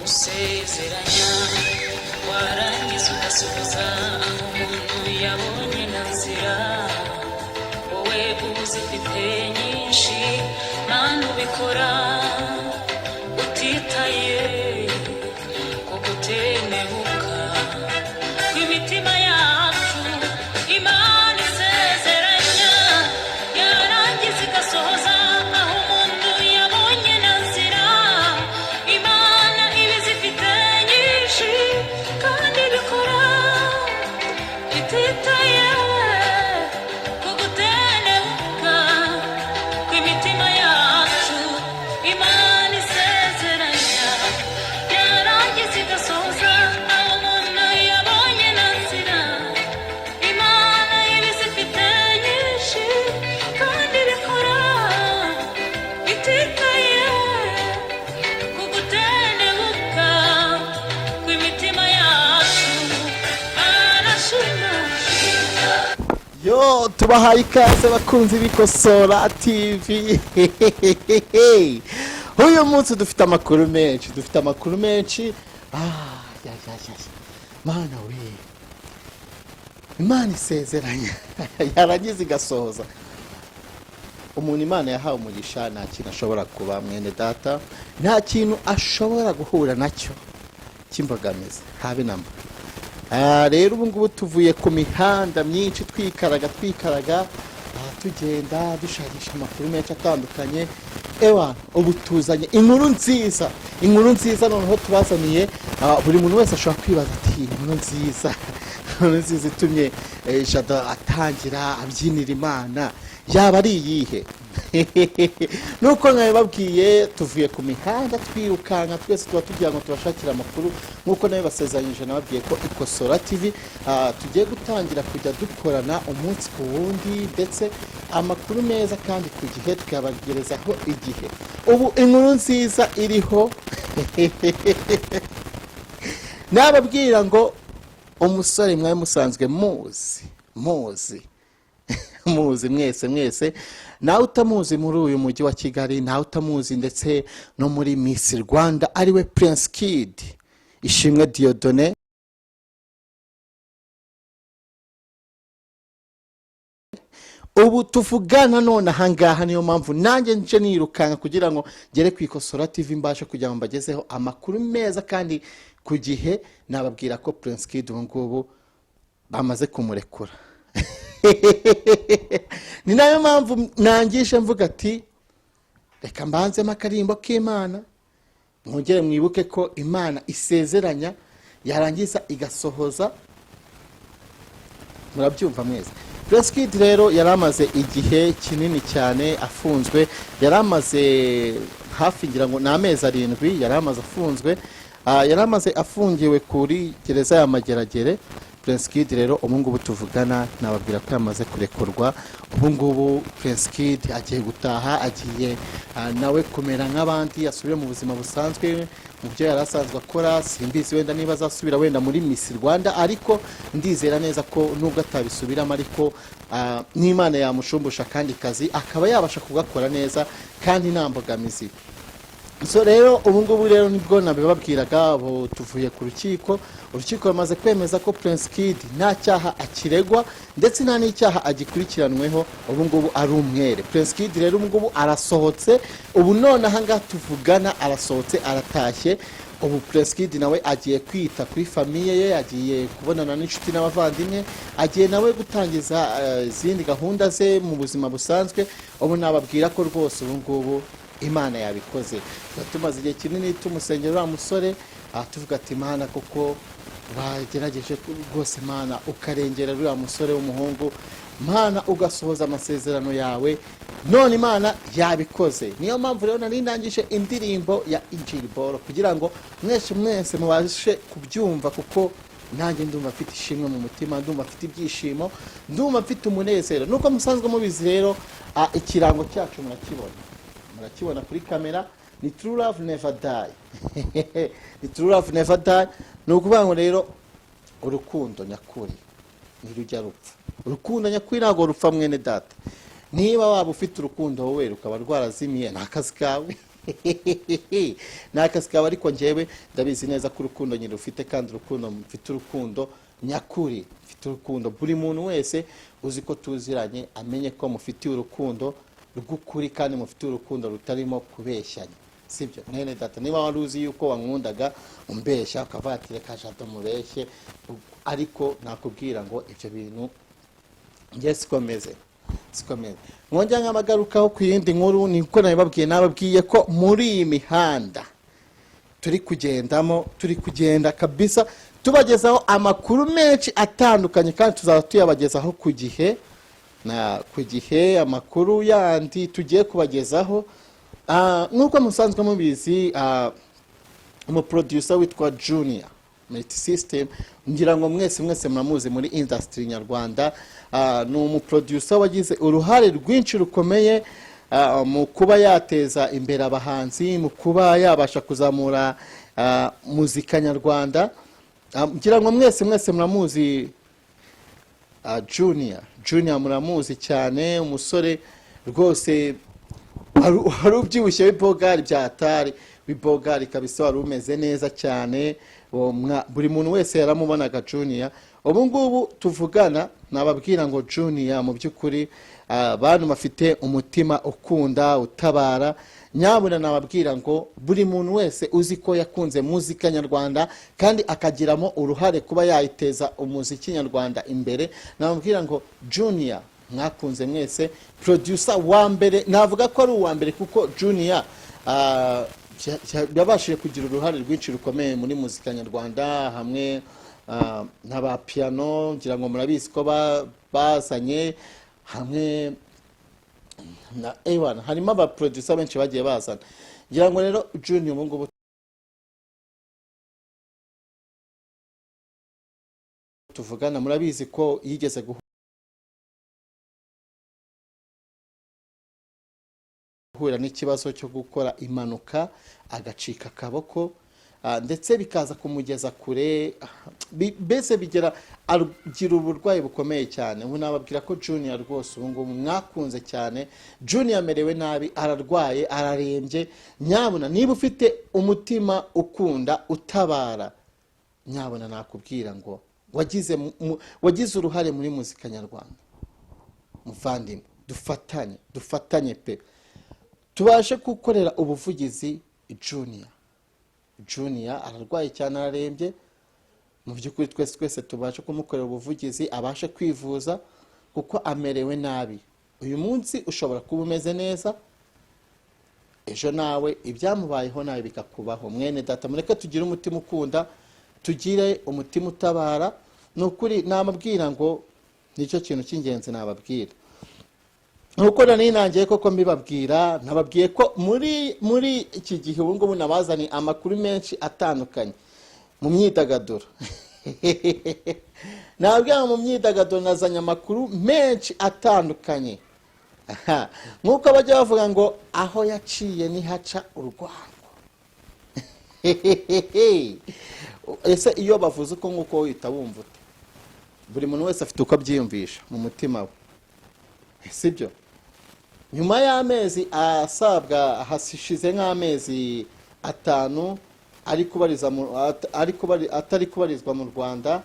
gusezeranya warangiza ugasohoza aho umuntu yabonye na nzira wowe uzifite nyinshi mana ubikora utitaye ko gutenebuka kw'imitima yacu Imana isezeranya yarangiza igasohoza aho umuntu yabonye na nzira Imana ibizifite nyinshi kandi bikora ititaye ko gutenebuka kw'imitima yacu Imana isezeranya yarangiza igasohoza aho umuntu yabonye na nzira Imana ibizifite nyinshi kandi bikora ititaye ku gutenebuka kw'imitima yacu arashima. Yo, tubahaye ikaze bakunzi b'Ikosora TV. Uyu munsi dufite amakuru menshi. Mana we. Imana isezeranya yarangiza igasohoza. Umuntu Imana yahawe umugisha nta kintu ashobora kuba mwene data, nta kintu ashobora guhura nacyo cy'imbogamizi habe namba. Rero ubu ngubu tuvuye ku mihanda myinshi twikaraga tugenda dushakisha amakuru menshi atandukanye. Ubu tuzanye inkuru nziza noneho tubazaniye. Buri muntu wese ashobora kwibaza ati inkuru nziza itumye Jada atangira abyinira Imana yaba ari iyihe? Nuko nabibabwiye tuvuye ku mihanda twirukanka twese tuba tugira ngo tubashakira amakuru nkuko nawe basezeranyije nababwiye ko Ikosora TV tugiye gutangira kujya dukorana umunsi ku wundi ndetse amakuru meza kandi ku gihe tukabagerezaho igihe. Ubu inkuru nziza iriho nababwira ngo umusore mwaye musanzwe muzi mwese nawe utamuzi muri uyu mujyi wa Kigali, nawe utamuzi ndetse no muri Miss Rwanda ariwe Prince KID Ishimwe Diodone. Ubu tuvugana none ahangaha, niyo mpamvu nanjye nje nirukanka kugira ngo ngere ku Ikosora TV mbashe kugira ngo mbagezeho amakuru meza kandi ku gihe. Nababwira ko Prince KID ubu ngubu bamaze kumurekura. Ni nayo mpamvu nangishe mvuga ati reka mbanzemo akarimbo k'Imana mwongere mwibuke ko Imana isezeranya yarangiza igasohoza. Murabyumva mwese. Prince KID rero yaramaze igihe kinini cyane afunzwe, yaramaze hafi ngira ngo n'amezi 7 yaramaze afunzwe. Yaramaze afungiwe kuri gereza ya Mageragere. Prince KID rero ubu ngubu tuvugana nababwira ko yamaze kurekurwa. Ubu ngubu Prince KID agiye gutaha, agiye nawe kumera nk'abandi, asubire mu buzima busanzwe mu byo yarasanzwe akora. Simbizi wenda niba azasubira wenda muri Miss Rwanda, ariko ndizera neza ko nubwo atabisubiramo ariko n'Imana yamushumbusha kandi kazi akaba yabasha kugakora neza kandi nta mbogamizi. So rero ubu ngubu rero nibwo nabibabwiraga. Abo tuvuye ku urukiko ramaze kwemeza ko Prince KID nta cyaha akiregwa ndetse nta n'icyaha agikurikiranweho. Ubu ngubu ari umwere. Prince KID rero ubu ngubu arasohotse. Ubu none ahangaha tuvugana arasohotse, aratashye. Ubu Prince KID nawe agiye kwita kuri famiye ye, agiye kubonana n'inshuti n'abavandimwe, agiye nawe gutangiza izindi gahunda ze mu buzima busanzwe. Ubu nababwira ko rwose ubu ngubu Imana yabikoze. Tumaze igihe kinini tumusengera uriya musore, tuvuga ati Imana koko bagerageje rwose, Imana ukarengera uriya musore w'umuhungu, Imana ugasohoza amasezerano yawe, none Imana yabikoze. Niyo mpamvu rero nari ndangije indirimbo ya Injili Boro kugira ngo mwese mubashe kubyumva, kuko nanjye ndumva mfite ishimwe mu mutima, ndumva mfite ibyishimo, ndumva mfite umunezero. Nuko musanzwe mubizi rero ikirango cyacu murakibona kuri kamera, ni True Love Never Die. Ni True Love Never Die. Nukuvuga ngo rero urukundo nyakuri ntirujya rupfa. Urukundo nyakuri ntago rupfa mwene data. Niba waba ufite urukundo wowe rukaba rwarazimiye n'akazi kawe. ni akazi kawe, ariko njyewe ndabizi neza ko urukundo nyine ufite, kandi urukundo mfite urukundo nyakuri, mfite urukundo. Buri muntu wese uzi ko tuziranye amenye ko mufitiye urukundo rw'ukuri, kandi mufitiye urukundo rutarimo kubeshyanya, sibyo? Mwene data, niba wari uzi yuko wankundaga umbeshya ukavuga ati reka jado mubeshye, ariko nakubwira ngo ibyo bintu njye sikomeze. Mwongera nk'amagarukaho ku yindi nkuru, niko nababwiye ko muri iyi mihanda turi kugendamo, turi kugenda kabisa tubagezaho amakuru menshi atandukanye, kandi tuzaba tuyabagezaho ku gihe, amakuru yandi tugiye kubagezaho. Nk'uko musanzwe mubizi, umuproducer witwa Junior Multi System, ngira ngo mwese muramuzi muri industry nyarwanda. Ni umuproducer wagize uruhare rwinshi rukomeye mu kuba yateza imbere abahanzi, mu kuba yabasha kuzamura muzika nyarwanda. Ngira ngo mwese muramuzi Junior muramuzi cyane, umusore rwose wari ubyibushye w'ibogari byatari, w'ibogari kabisa, wari umeze neza cyane, buri muntu wese yaramubonaga Junior. Ubu ngubu tuvugana nababwira ngo Junior mu by'ukuri abantu bafite umutima ukunda utabara, nyabuna nababwira ngo buri muntu wese uzi ko yakunze muzika nyarwanda kandi akagiramo uruhare kuba yayiteza umuziki nyarwanda imbere, nababwira ngo Junior mwakunze mwese, producer wa mbere, navuga ko ari uwa mbere kuko Junior yabashije kugira uruhare rwinshi rukomeye muri muzika nyarwanda, hamwe n'aba piano, ngira ngo murabizi ko bazanye hamwe na Ewan, harimo aba producer benshi bagiye bazana. Ngira ngo rero Junior ubu ngubu tuvugana, murabizi ko yigeze guhura n'ikibazo cyo gukora impanuka agacika akaboko, ndetse bikaza kumugeza kure, bese agira uburwayi bukomeye cyane. Ubu nababwira ko Junior rwose ubu ngubu mwakunze cyane. Junior amerewe nabi, ararwaye, ararembye. Nyabuna niba ufite umutima ukunda utabara, nyabuna nakubwira ngo wagize uruhare muri muzika nyarwanda. Muvandimwe, dufatanye pe, tubashe gukorera ubuvugizi Junior ararwaye cyane, ararembye. Mu by'ukuri twese tubashe kumukorera ubuvugizi, abashe kwivuza kuko amerewe nabi. Uyu munsi ushobora kuba umeze neza, ejo nawe ibyamubayeho nawe bikakubaho. Mwene data, mureke tugire umutima ukunda, tugire umutima utabara. Nukuri namabwira ngo nicyo kintu cy'ingenzi nababwira. Nuko nanjye koko mbibabwira, nababwiye ko muri iki gihe ubu ngubu nabazani amakuru menshi atandukanye mu myidagaduro. Nababwira mu myidagaduro nazanye amakuru menshi atandukanye. Nkuko bajya bavuga ngo aho yaciye nihaca urwango. Ese iyo bavuze uko nguko uhita wumva ute? Buri muntu wese afite uko abyiyumvisha mu mutima we, sibyo? Nyuma y'amezi asabwa hashize nk'amezi 5 atari kubarizwa mu Rwanda,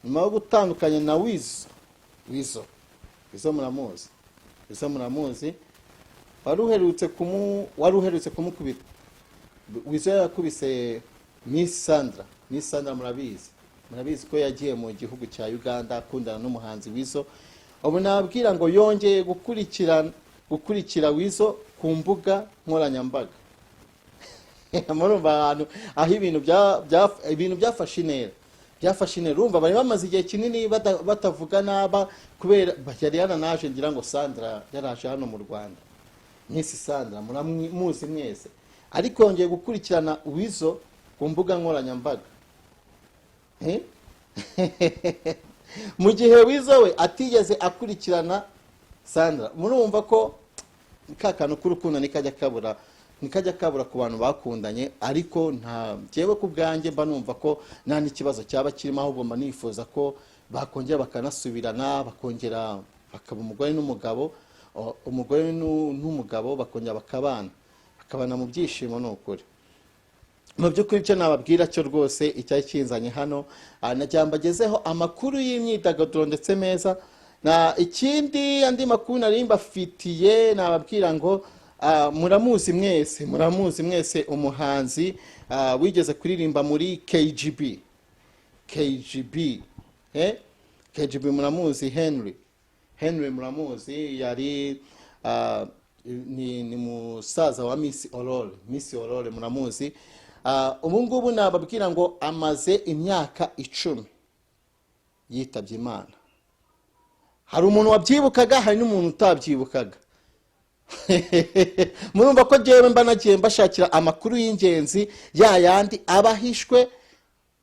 nyuma yo gutandukanya na Wizo muramuzi, wari uherutse kumukubita. Wizo yakubise Miss Sandra, murabizi ko yagiye mu gihugu cya Uganda akundana n'umuhanzi Wizo. Ubu nababwira ngo yongeye gukurikira Wizo ku mbuga nkoranyambaga. Murumva ahantu aho ibintu byafashe intera, urumva bari bamaze igihe kinini batavugana, kubera yari yaranaje, ngira ngo Sandra yaraje hano mu Rwanda. Miss Sandra muramuzi mwese, ariko yongeye gukurikirana Wizo ku mbuga nkoranyambaga. Mu gihe Wizo we atigeze akurikirana Sandra. Murumva ko kakano k'urukundo nikajya kabura ku bantu bakundanye, ariko nta jewe ku bwanjye mba numva ko nta n'ikibazo cyaba kirimo, ahubwo mba nifuza ko bakongera bakanasubirana, bakongera bakaba umugore n'umugabo bakongera bakabana. akabana mu byishimo n'ukuri. Mu by'ukuri icyo nababwira cyo rwose icyari kinzanye hano, nagira mbagezeho amakuru y'imyidagaduro ndetse meza. Na ikindi andi makuru nari mbafitiye nababwira ngo muramuzi mwese umuhanzi wigeze kuririmba muri KGB muramuzi, Henry muramuzi, yari ni musaza wa Miss Aurore muramuzi. Ubu ngubu nababwira ngo amaze imyaka 10 yitabye Imana. Hari umuntu wabyibukaga, hari n'umuntu utabyibukaga. Murumva ko jewe mba nagiye mbashakira amakuru y'ingenzi yandi abahishwe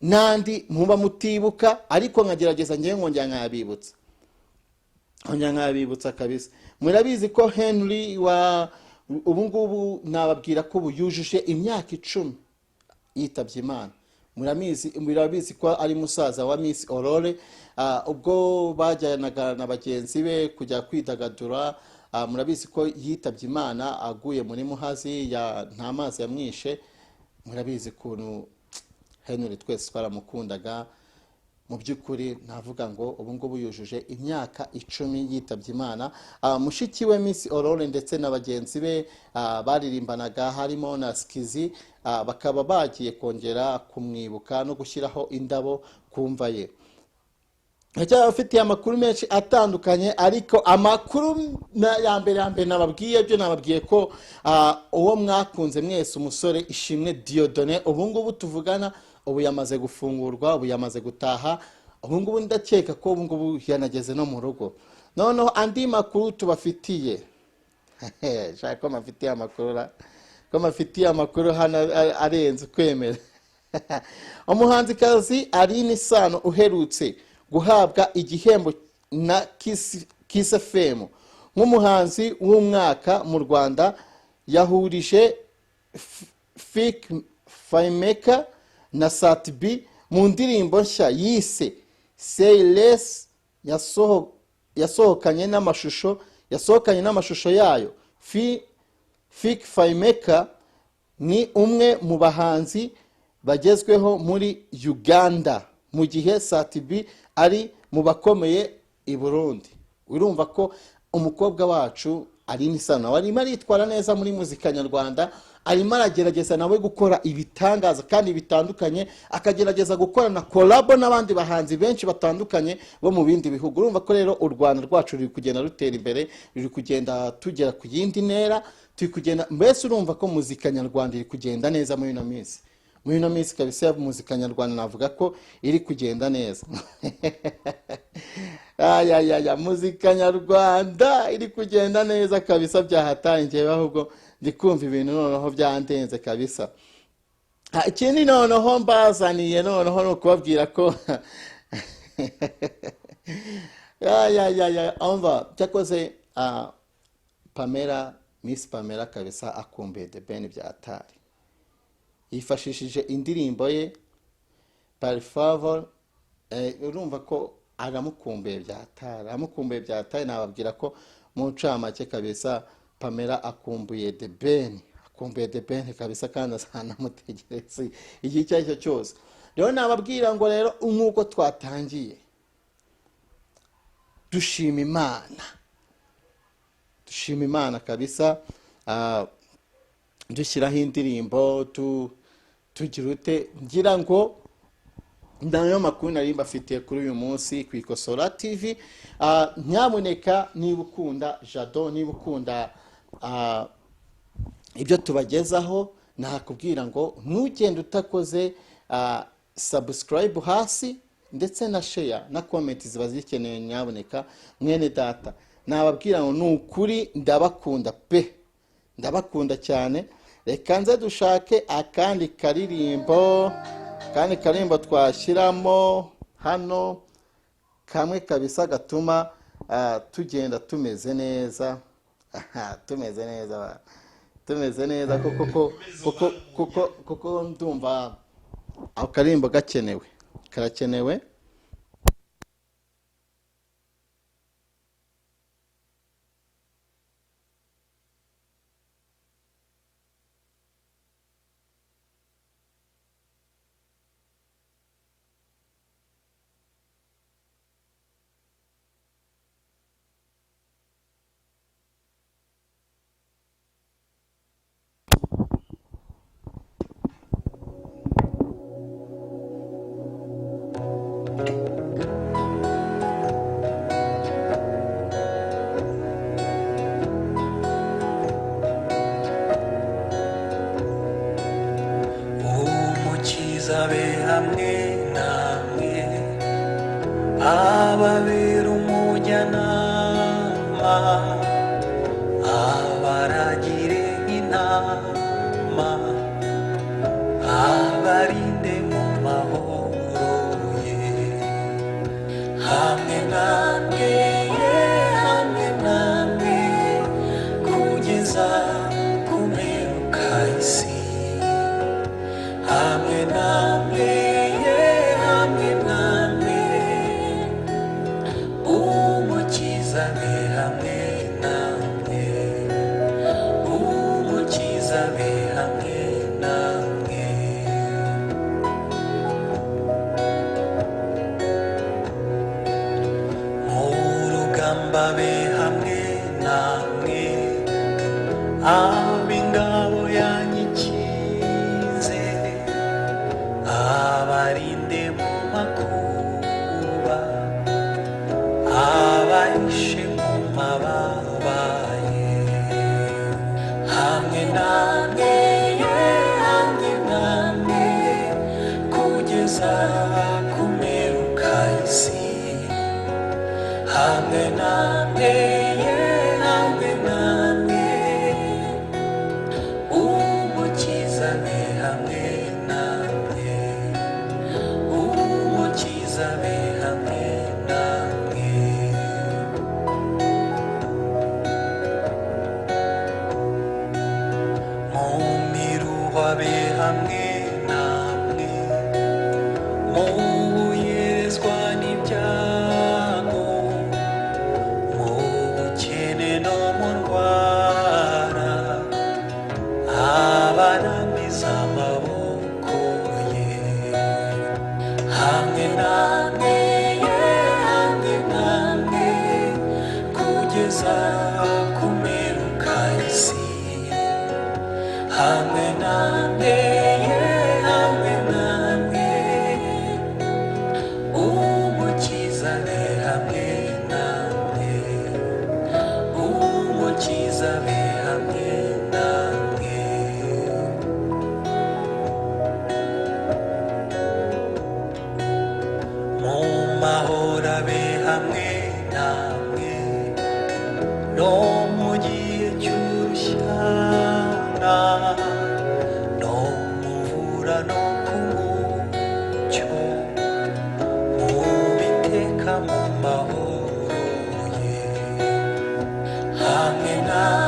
nandi muba mutibuka, ariko nkagerageza ngiye ngongera nkabibutsa kabisa. Murabizi ko Henry ubu ngubu nababwira ko buyujuje imyaka 10 yitabye Imana. Murabizi ko ari musaza wa Miss Aurore. Ubwo bajyanaga na bagenzi be kujya kwidagadura, murabizi ko yitabye Imana aguye muri Muhazi, nta mazi yamwishe. Murabizi kuntu Henry twese twaramukundaga. Mu by'ukuri navuga ngo ubu ngubu yujuje imyaka 10 yitabye Imana. Mushiki we Miss Aurore ndetse na bagenzi be baririmbanaga harimo na Skizi, bakaba bagiye kongera kumwibuka no gushyiraho indabo kumva ye. Afitiye amakuru menshi atandukanye, ariko amakuru ya mbere nababwiye ko uwo mwakunze mwese umusore Ishimwe Dieudonné ubu ngubu tuvugana ubu yamaze gufungurwa, ubu yamaze gutaha. Ubu ngubu ndakeka ko ubu ngubu yanageze no mu rugo. Noneho andi makuru tubafitiye shaka ko mafitiye amakuru hano arenze kwemera. Umuhanzikazi Aline Sano uherutse guhabwa igihembo na Kiss FM nk'umuhanzi w'umwaka mu Rwanda yahurije Filmmaker na Satbi mu ndirimbo nshya yise Say Less yasohokanye n'amashusho yayo. Filmmaker ni umwe mu bahanzi bagezweho muri Uganda, mu gihe Satbi ari mu bakomeye i Burundi. Urumva ko umukobwa wacu Aline Sano arimo aritwara neza muri muzika nyarwanda, arimo aragerageza nawe gukora ibitangaza kandi bitandukanye, akagerageza gukora na collabo n'abandi bahanzi benshi batandukanye bo mu bindi bihugu. Urumva ko rero u Rwanda rwacu ruri kugenda rutera imbere, ruri kugenda tugera ku yindi ntera, turi kugenda mbese urumva ko muzika nyarwanda iri kugenda neza muri ino minsi. Muri ino minsi kabisa ya muzika nyarwanda navuga ko iri kugenda neza. Muzika nyarwanda iri kugenda neza kabisa, byahatangiye ahubwo ndikumva ibintu noneho byandenze kabisa. Ikindi noneho mbazaniye noneho no kubabwira ko umva cyakoze Miss Pamela kabisa akumbuye The Ben byatari. Yifashishije indirimbo ye Par favor, urumva ko aramukumbuye byatari. Nababwira ko mu ncamake kabisa Pamela akumbuye The Ben kabisa, kandi azanamutegereza igihe icyo ari cyo cyose. Rero nababwira ngo rero nk'uko twatangiye dushima Imana kabisa, dushyiraho indirimbo tugira ute, ngira ngo ndayo makuru nari mbafitiye kuri uyu munsi ku Ikosora TV. Nyamuneka niba ukunda Jado, niba ukunda ibyo tubagezaho, nakubwira ngo ntugende utakoze subscribe hasi ndetse na share na comment ziba zikeneye. Nyamuneka mwene data, nababwira ngo nukuri ndabakunda pe, ndabakunda cyane. Reka nze dushake akandi karirimbo twashyiramo hano kamwe kabisa gatuma tugenda tumeze neza. Tumeze neza kuko ndumva akarimbo karakenewe. hamwe namwe ababera umujyanama abaragire intama abarinde mu mahoro ye hamwe namwe hamwe namwe kugeza ku mperuka y'isi hamwe namwe hamwe namwe umukiza be hamwe namwe umukiza be hamwe namwe mu rugamba be hamwe namwe ab'ingabo yanyikize abarinde mu makuba abahishe mu mababa ye hamwe namwe hamwe namwe kugeza ku mperuka y'isi hamwe namwe hamwe namwe umukiza be hamwe namwe umukiza be hamwe namwe mu miruho be hamwe namwe mu buyerezwa n'ibyago mu bukene no mu ndwara abarambiza amaboko ye hamwe namwe hamwe namwe kugeza ku mperuka y'isi hamwe namwe hamwe namwe umukiza be hamwe namwe umukiza be hamwe namwe mu mahoro abe hamwe namwe no mu gihe cy'urushyana no mu mvura no ku mucyo mu biteka mu mahoro ye hamwe namwe